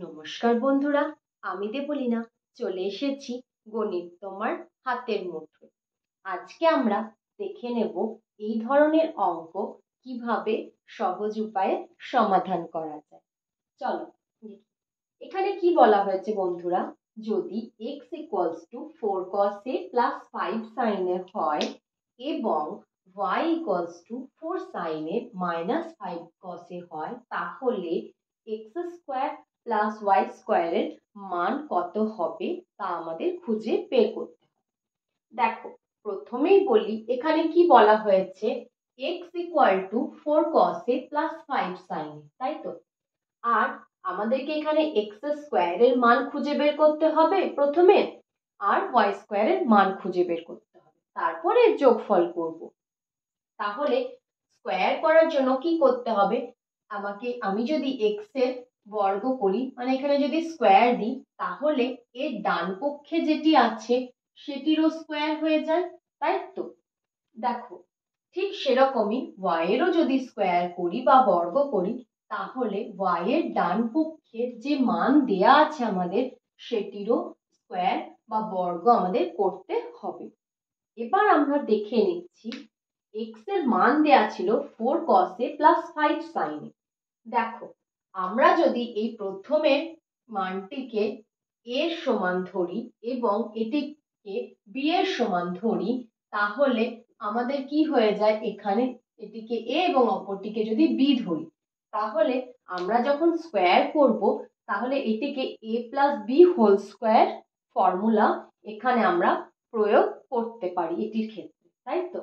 নমস্কার বন্ধুরা, আমি দেবলীনা চলে এসেছি গণিত তোমার হাতের মুঠোয়। আজকে আমরা দেখে নেব এই ধরনের অঙ্ক কিভাবে সহজ উপায়ে সমাধান করা যায়। চলো দেখি এখানে কি বলা হয়েছে বন্ধুরা, যদি x = 4 cos a + 5 sin a হয় এবং y = 4 sin a - 5 cos a হয়, তাহলে x² + y² এর মান কত হবে তা আমাদের খুঁজে বের করতে হবে। দেখো প্রথমেই বলি এখানে কি বলা হয়েছে, x = 4 cos a + 5 sin a, তাই তো। আর আমাদেরকে এখানে x² এর মান খুঁজে বের করতে হবে প্রথমে, আর y² এর মান খুঁজে বের করতে হবে, তারপরে যোগফল করব। তাহলে স্কয়ার করার জন্য কি করতে হবে, আমি যদি x এর বর্গ করি, মানে এখানে যদি স্কয়ার দিই, তাহলে এর ডান পক্ষে যেটি আছে সেটিরও স্কয়ার হয়ে যায়, তাই তো। দেখো ঠিক সেরকমই y এরও যদি স্কয়ার করি বা বর্গ করি, তাহলে y এর ডান পক্ষে যে মান দেয়া আছে আমাদের সেটিরও স্কয়ার বা বর্গ আমাদের করতে হবে। এবার আমরা দেখে নিচ্ছি x এর মান দেয়া ছিল 4 cos a + 5 sin a। দেখো আমরা যদি এই প্রথমের মানটিকে a এর সমান ধরি এবং এটিকে b এর সমান ধরি, তাহলে আমাদের কি হয়ে যায়, এখানে এটিকে a এবং অপরটিকে যদি b ধরি, তাহলে আমরা যখন স্কয়ার করব তাহলে এটিকে a + b whole square formula এখানে আমরা প্রয়োগ করতে পারি এটির ক্ষেত্রে, তাই তো।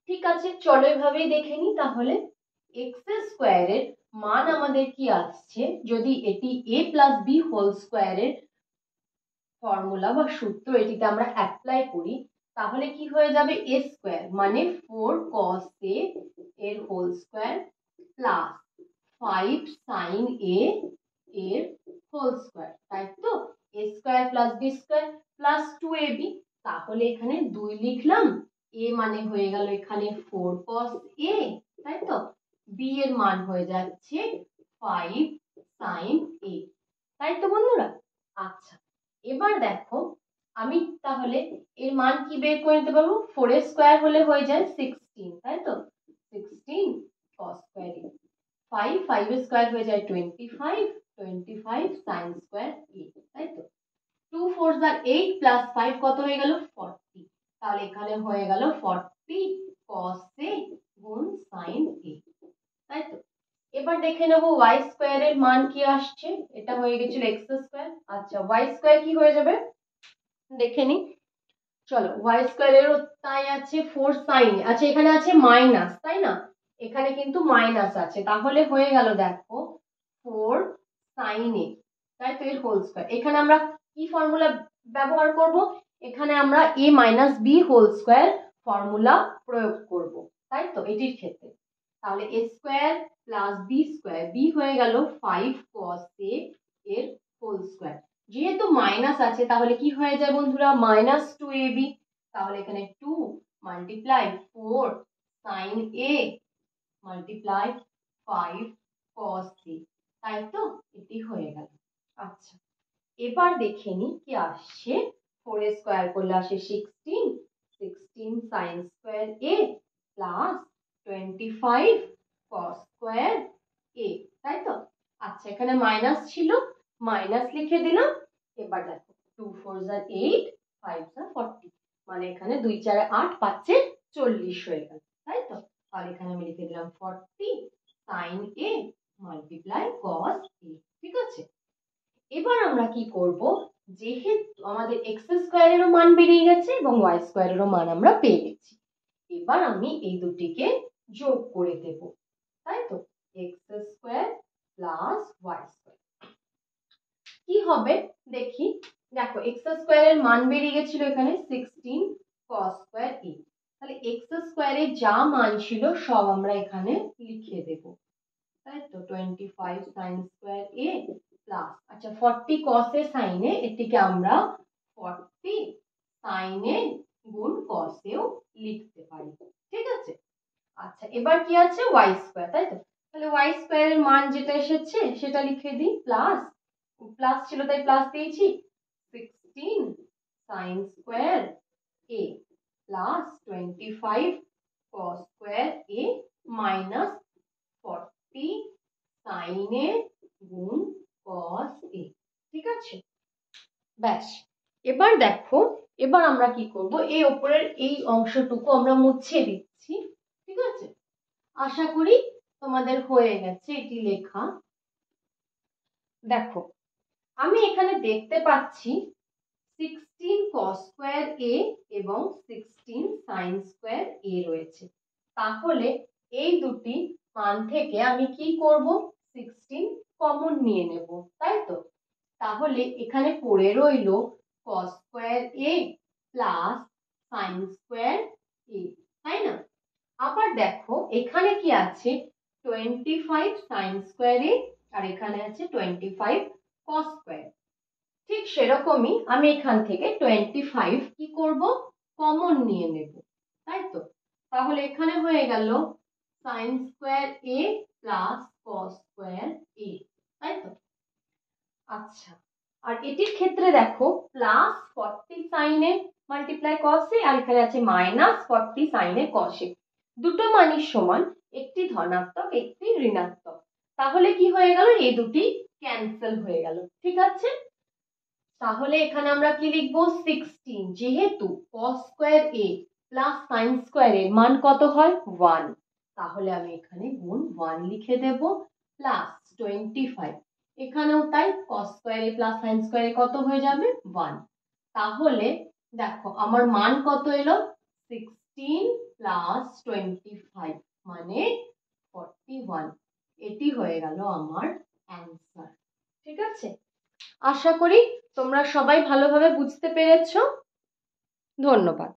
ঠিক আছে, চলো এভাবেই দেখে নিই। তাহলে x² এর মান আমাদের কি আসছে, যদি এটি a + b হোল স্কয়ার এর ফর্মুলা বা সূত্র এটিতে আমরা অ্যাপ্লাই করি, তাহলে কি হয়ে যাবে, a² মানে 4 cos a এর whole square plus 5 sin a এর হোল স্কয়ার, তাই তো। a² + b² + 2ab, তাহলে এখানে 2 লিখলাম, a মানে হয়ে গেল এখানে 4 cos a, তাই তো। b এর মান হয়ে যাচ্ছে 5 sin a, তাই তো বন্ধুরা। আচ্ছা এবার দেখো আমি তাহলে এর মান কি বের করে নিতে পারবো, 4 এর স্কয়ার হলে হয়ে যায় 16, তাই তো। 16 cos square a, 5 এর স্কয়ার হয়ে যায় 25 sin square a, তাই তো। 2 4 are 8 প্লাস 5 কত হয়ে গেল 40, তাহলে এখানে হয়ে গেল 40 cos a গুণ sin a, তাই তো। এবার দেখে নেব y² এর মান কি আসছে, এটা হয়ে গেছিল x²। আচ্ছা y² কি হয়ে যাবে দেখে নি, চলো y² এর তাই আছে 4 sin, আচ্ছা এখানে আছে মাইনাস, তাই না, এখানে কিন্তু মাইনাস আছে, তাহলে হয়ে গেল দেখো 4 sin a, তাই তো, এর হোল স্কয়ার। এখানে আমরা কি ফর্মুলা ব্যবহার করব, এখানে আমরা a - b whole square formula প্রয়োগ করব, তাই তো এটির ক্ষেত্রে। তাহলে a² + b², b হয়ে গেল 5 cos a এর হোল স্কয়ার, যেহেতু মাইনাস আছে তাহলে কি হয়ে যায় বন্ধুরা, -2ab, তাহলে এখানে 2 × 4 sin a × 5 cos a, তাই তো, এটি হয়ে গেল। আচ্ছা এবার দেখে নি কি আসছে, 4 এর স্কয়ার করলে আসে 16 sin square a plus 25 cos square a, তাই তো। আচ্ছা এখানে মাইনাস ছিল, মাইনাস লিখে দিলাম। এবার দেখো 2 4 are 8 5 are 40, মানে এখানে 2 4 8 5 40 হয়ে গেল, তাই তো। আর এখানে আমি লিখে দিলাম 40 sin a cos a, ঠিক আছে। এবার আমরা কি করব, যেহেতু আমাদের x² এরও মান বেরিয়ে গেছে এবং y² এরও মান আমরা পেয়ে গেছি, এবার আমি এই দুটিকে যোগ করে দেব, তাই তো। x² + y² কি হবে দেখি, দেখো x² এর মান বেরিয়ে গেছিল এখানে 16 cos square a, তাহলে x² এর যা মান ছিল সব আমরা এখানে লিখে দেব, তাই তো। 25 sin square a প্লাস, আচ্ছা 40 cos a sin a, এটিকে আমরা 40 sin a গুণ cos a ও লিখতে পারি, ঠিক আছে। আচ্ছা এবার কি আছে y², তাই তো, তাহলে y² এর মান যেটা এসেছে সেটা লিখে দিই, প্লাস প্লাস ছিল তাই প্লাস দিয়েছি, 16 সাইন স্কোয়ার এ প্লাস 25 কস স্কোয়ার এ মাইনাস 40 সাইন এ গুণ কস এ। ঠিক আছে, ব্যাস। এবার দেখো, এবার আমরা কি করব, এই উপরের এই অংশটুকু আমরা মুছে দিচ্ছি। ঠিক আছে, আশা করি তোমাদের হয়ে গেছে এটি লেখা। দেখো, আমি এখানে দেখতে পাচ্ছি 16 cos স্কয়ার a এবং 16 sin স্কয়ার a রয়েছে। তাহলে এই দুটি মান থেকে আমি কি করব, 16 কমন নিয়ে নেব, তাই তো? তাহলে এখানে পড়ে রইল cos square a plus sin square a, তাই না? আবার দেখো এখানে কি আছে, 25 sin স্কয়ার a আর এখানে আছে 25 cos স্কয়ার। ঠিক সেরকমই আমি এখান থেকে 25 কি করব, কমন নিয়ে নেব, তাই তো? তাহলে এখানে হয়ে গেল sin square a plus cos square a, তাই তো? আচ্ছা, আর এটির ক্ষেত্রে দেখো plus 40 sin a multiply cos a আর এখানে আছে minus 40 sin a cos a। দুটো মানই সমান, একটি ধনাত্মক একটি ঋণাত্মক। তাহলে কি হয়ে গেল, এই দুটি ক্যান্সেল হয়ে গেল। ঠিক আছে, তাহলে এখানে আমরা কি লিখবো, 16, যেহেতু cos square a plus sin square এর মান কত হয়, 1, তাহলে আমি এখানে গুণ 1 লিখে দেব, প্লাস 25, এখানেও তাই, cos square a plus sin square a কত হয়ে যাবে, 1। তাহলে দেখো আমার মান কত এলো, 16 প্লাস 25 মানে 41। এটি হয়ে গেল আমার অ্যান্সার। ঠিক আছে, আশা করি তোমরা সবাই ভালোভাবে বুঝতে পেরেছো। ধন্যবাদ।